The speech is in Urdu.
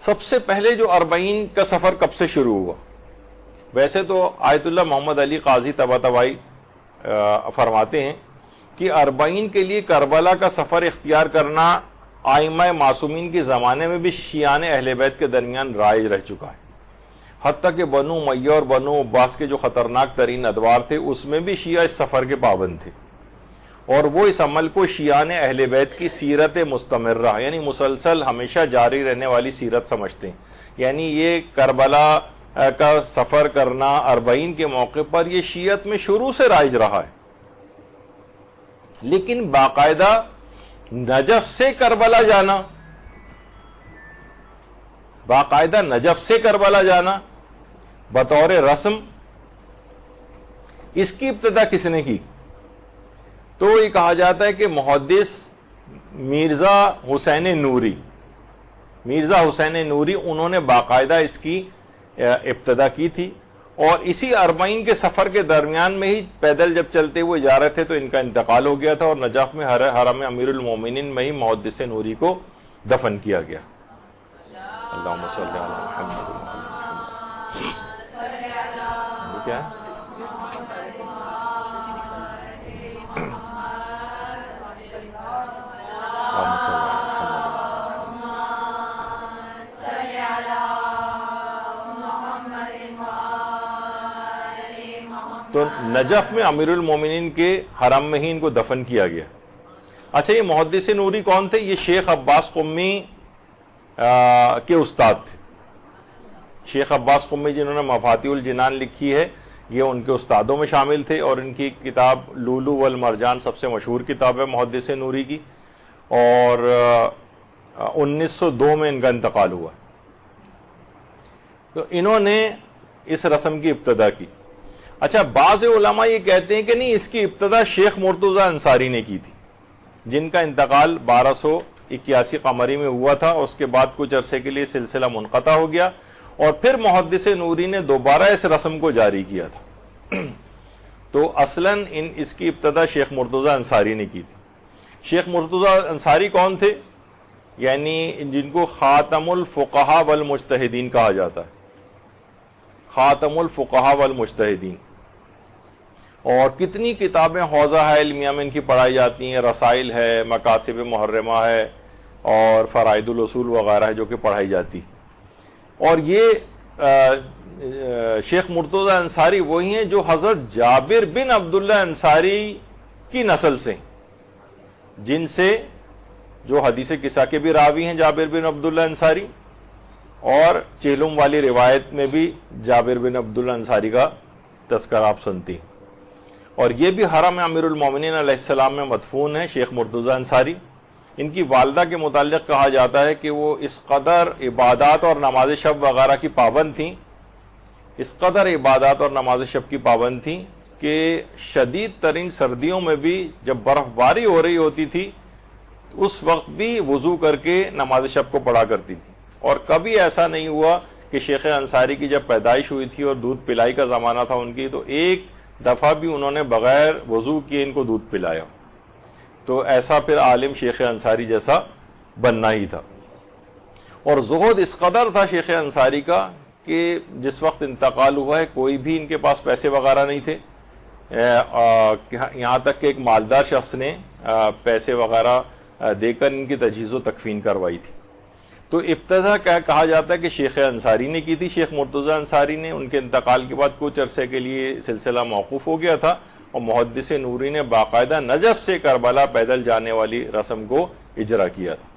سب سے پہلے جو اربعین کا سفر کب سے شروع ہوا؟ ویسے تو آیت اللہ محمد علی قاضی طباطبائی فرماتے ہیں کہ اربعین کے لیے کربلا کا سفر اختیار کرنا ائمہ معصومین کے زمانے میں بھی شیعان اہل بیت کے درمیان رائج رہ چکا ہے، حتیٰ کہ بنو امیہ اور بنو عباس کے جو خطرناک ترین ادوار تھے اس میں بھی شیعہ اس سفر کے پابند تھے، اور وہ اس عمل کو شیعان اہل بیت کی سیرت مستمرہ یعنی مسلسل ہمیشہ جاری رہنے والی سیرت سمجھتے ہیں۔ یعنی یہ کربلا کا سفر کرنا اربعین کے موقع پر یہ شیعت میں شروع سے رائج رہا ہے، لیکن باقاعدہ نجف سے کربلا جانا، باقاعدہ نجف سے کربلا جانا بطور رسم، اس کی ابتدا کس نے کی؟ تو یہ کہا جاتا ہے کہ محدث مرزا حسین نوری انہوں نے باقاعدہ اس کی ابتدا کی تھی، اور اسی اربعین کے سفر کے درمیان میں ہی پیدل جب چلتے ہوئے جا رہے تھے تو ان کا انتقال ہو گیا تھا، اور نجف میں حرم امیر المومنین میں ہی محدث نوری کو دفن کیا گیا۔ اللہم صلی علی محمد۔ کیا ہے؟ تو نجف میں امیر المومنین کے حرم میں ہی ان کو دفن کیا گیا۔ اچھا، یہ محدث نوری کون تھے؟ یہ شیخ عباس قمی کے استاد تھے۔ شیخ عباس قمی جنہوں نے مفاتیح الجنان لکھی ہے، یہ ان کے استادوں میں شامل تھے، اور ان کی کتاب لولو والمرجان سب سے مشہور کتاب ہے محدث نوری کی، اور 1902 میں ان کا انتقال ہوا۔ تو انہوں نے اس رسم کی ابتدا کی۔ اچھا، بعض علماء یہ کہتے ہیں کہ نہیں، اس کی ابتدا شیخ مرتضی انصاری نے کی تھی، جن کا انتقال 1281 قمری میں ہوا تھا، اس کے بعد کچھ عرصے کے لیے سلسلہ منقطع ہو گیا، اور پھر محدث نوری نے دوبارہ اس رسم کو جاری کیا تھا۔ تو اصلاً اس کی ابتدا شیخ مرتضی انصاری نے کی تھی۔ شیخ مرتضی انصاری کون تھے؟ یعنی جن کو خاتم الفقہاء والمجتہدین کہا جاتا ہے، خاتم الفقہاء والمجتہدین، اور کتنی کتابیں حوزہ علمیہ میں ان کی پڑھائی جاتی ہیں، رسائل ہے، مقاصد محرمہ ہے، اور فرائض الاصول وغیرہ ہے جو کہ پڑھائی جاتی۔ اور یہ شیخ مرتضی انصاری وہی ہیں جو حضرت جابر بن عبداللہ انصاری کی نسل سے، جن سے جو حدیث قصہ کے بھی راوی ہیں جابر بن عبداللہ انصاری، اور چیلم والی روایت میں بھی جابر بن عبداللہ انصاری کا تذکرہ آپ سنتی ہیں۔ اور یہ بھی حرم امیر المومنین علیہ السلام میں مدفون ہے شیخ مرتضی انصاری۔ ان کی والدہ کے متعلق کہا جاتا ہے کہ وہ اس قدر عبادات اور نماز شب وغیرہ کی پابند تھیں، اس قدر عبادات اور نماز شب کی پابند تھیں کہ شدید ترین سردیوں میں بھی جب برف باری ہو رہی ہوتی تھی اس وقت بھی وضو کر کے نماز شب کو پڑھا کرتی تھی، اور کبھی ایسا نہیں ہوا کہ شیخ انصاری کی جب پیدائش ہوئی تھی اور دودھ پلائی کا زمانہ تھا ان کی، تو ایک دفعہ بھی انہوں نے بغیر وضو کیے ان کو دودھ پلایا۔ تو ایسا پھر عالم شیخ انصاری جیسا بننا ہی تھا۔ اور زہد اس قدر تھا شیخ انصاری کا کہ جس وقت انتقال ہوا ہے کوئی بھی ان کے پاس پیسے وغیرہ نہیں تھے، یہاں تک کہ ایک مالدار شخص نے پیسے وغیرہ دے کر ان کی تجہیز و تکفین کروائی تھی۔ تو ابتدا کہا جاتا ہے کہ شیخ انصاری نے کی تھی، شیخ مرتضی انصاری نے۔ ان کے انتقال کے بعد کچھ عرصے کے لیے سلسلہ موقوف ہو گیا تھا، اور محدث نوری نے باقاعدہ نجف سے کربلا پیدل جانے والی رسم کو اجرا کیا تھا۔